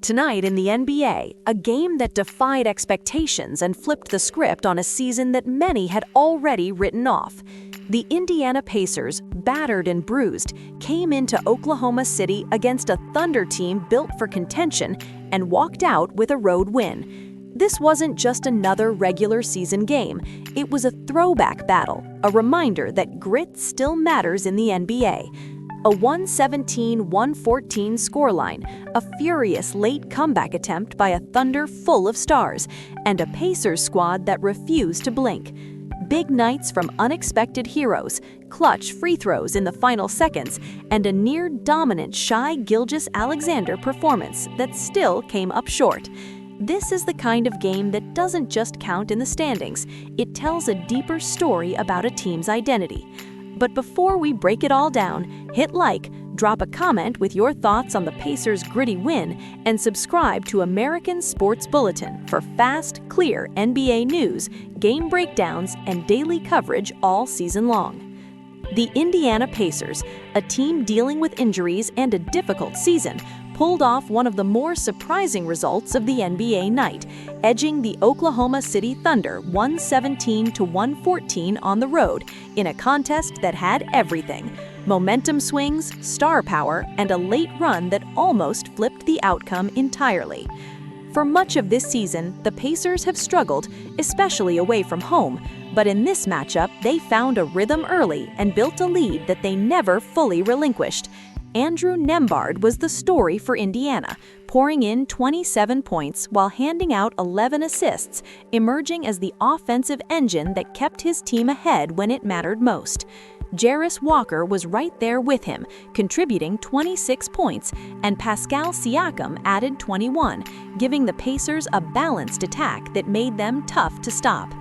Tonight in the NBA, a game that defied expectations and flipped the script on a season that many had already written off. The Indiana Pacers, battered and bruised, came into Oklahoma City against a Thunder team built for contention and walked out with a road win. This wasn't just another regular season game, it was a throwback battle, a reminder that grit still matters in the NBA. A 117-114 scoreline, a furious late comeback attempt by a Thunder full of stars, and a Pacers squad that refused to blink. Big nights from unexpected heroes, clutch free throws in the final seconds, and a near-dominant Shai Gilgeous-Alexander performance that still came up short. This is the kind of game that doesn't just count in the standings, it tells a deeper story about a team's identity. But before we break it all down, hit like, drop a comment with your thoughts on the Pacers' gritty win, and subscribe to American Sports Bulletin for fast, clear NBA news, game breakdowns, and daily coverage all season long. The Indiana Pacers, a team dealing with injuries and a difficult season, pulled off one of the more surprising results of the NBA night, edging the Oklahoma City Thunder 117-114 on the road in a contest that had everything: momentum swings, star power, and a late run that almost flipped the outcome entirely. For much of this season, the Pacers have struggled, especially away from home, but in this matchup, they found a rhythm early and built a lead that they never fully relinquished. Andrew Nembhard was the story for Indiana, pouring in 27 points while handing out 11 assists, emerging as the offensive engine that kept his team ahead when it mattered most. Jarace was right there with him, contributing 26 points, and Pascal Siakam added 21, giving the Pacers a balanced attack that made them tough to stop.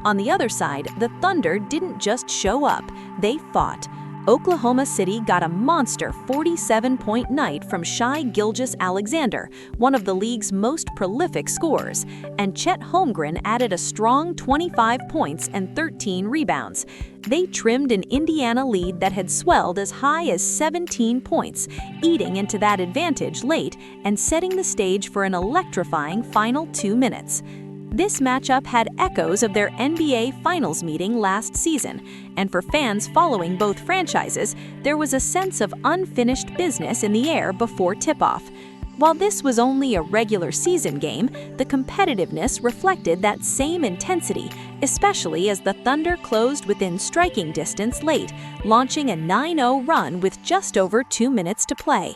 On the other side, the Thunder didn't just show up, they fought. Oklahoma City got a monster 47-point night from Shai Gilgeous-Alexander, one of the league's most prolific scorers, and Chet Holmgren added a strong 25 points and 13 rebounds. They trimmed an Indiana lead that had swelled as high as 17 points, eating into that advantage late and setting the stage for an electrifying final 2 minutes. This matchup had echoes of their NBA Finals meeting last season, and for fans following both franchises, there was a sense of unfinished business in the air before tip-off. While this was only a regular season game, the competitiveness reflected that same intensity, especially as the Thunder closed within striking distance late, launching a 9-0 run with just over 2 minutes to play.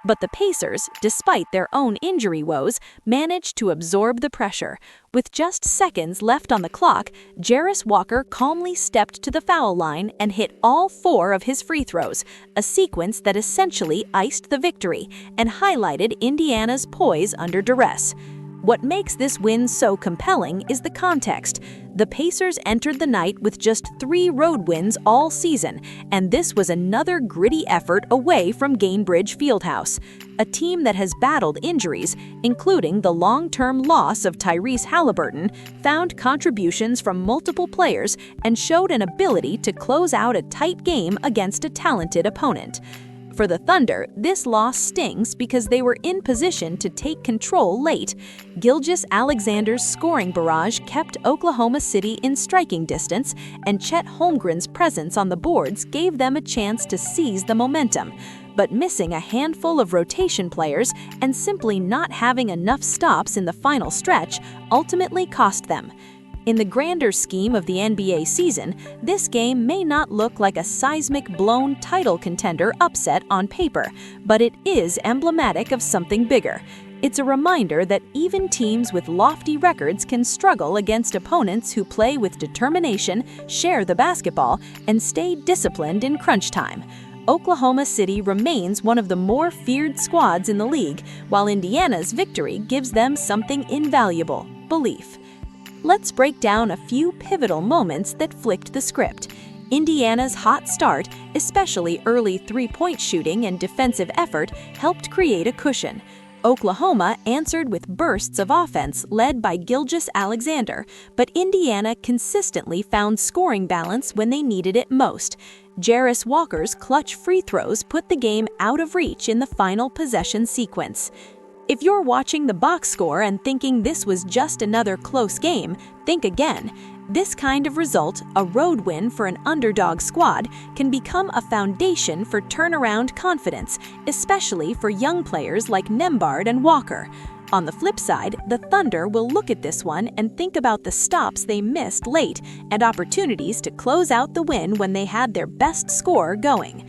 But the Pacers, despite their own injury woes, managed to absorb the pressure. With just seconds left on the clock, Jarace calmly stepped to the foul line and hit all 4 of his free throws, a sequence that essentially iced the victory and highlighted Indiana's poise under duress. What makes this win so compelling is the context. The Pacers entered the night with just 3 road wins all season, and this was another gritty effort away from Gainbridge Fieldhouse. A team that has battled injuries, including the long-term loss of Tyrese Halliburton, found contributions from multiple players and showed an ability to close out a tight game against a talented opponent. For the Thunder, this loss stings because they were in position to take control late. Gilgeous-Alexander's scoring barrage kept Oklahoma City in striking distance, and Chet Holmgren's presence on the boards gave them a chance to seize the momentum. But missing a handful of rotation players and simply not having enough stops in the final stretch ultimately cost them. In the grander scheme of the NBA season, this game may not look like a seismic blown title contender upset on paper, but it is emblematic of something bigger. It's a reminder that even teams with lofty records can struggle against opponents who play with determination, share the basketball, and stay disciplined in crunch time. Oklahoma City remains one of the more feared squads in the league, while Indiana's victory gives them something invaluable: belief. Let's break down a few pivotal moments that flipped the script. Indiana's hot start, especially early three-point shooting and defensive effort, helped create a cushion. Oklahoma answered with bursts of offense led by Gilgeous-Alexander, but Indiana consistently found scoring balance when they needed it most. Jarace's clutch free throws put the game out of reach in the final possession sequence. If you're watching the box score and thinking this was just another close game, think again. This kind of result, a road win for an underdog squad, can become a foundation for turnaround confidence, especially for young players like Nembhard and Walker. On the flip side, the Thunder will look at this one and think about the stops they missed late and opportunities to close out the win when they had their best score going.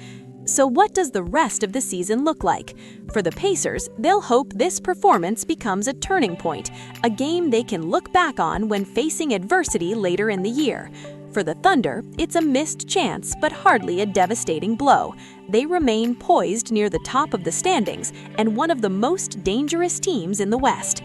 So what does the rest of the season look like? For the Pacers, they'll hope this performance becomes a turning point, a game they can look back on when facing adversity later in the year. For the Thunder, it's a missed chance, but hardly a devastating blow. They remain poised near the top of the standings and one of the most dangerous teams in the West.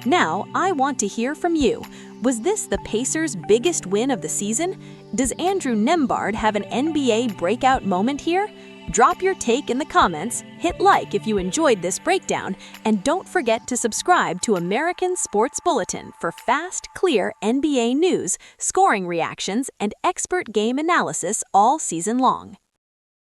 Now, I want to hear from you. Was this the Pacers' biggest win of the season? Does Andrew Nembhard have an NBA breakout moment here? Drop your take in the comments, hit like if you enjoyed this breakdown, and don't forget to subscribe to American Sports Bulletin for fast, clear NBA news, scoring reactions, and expert game analysis all season long.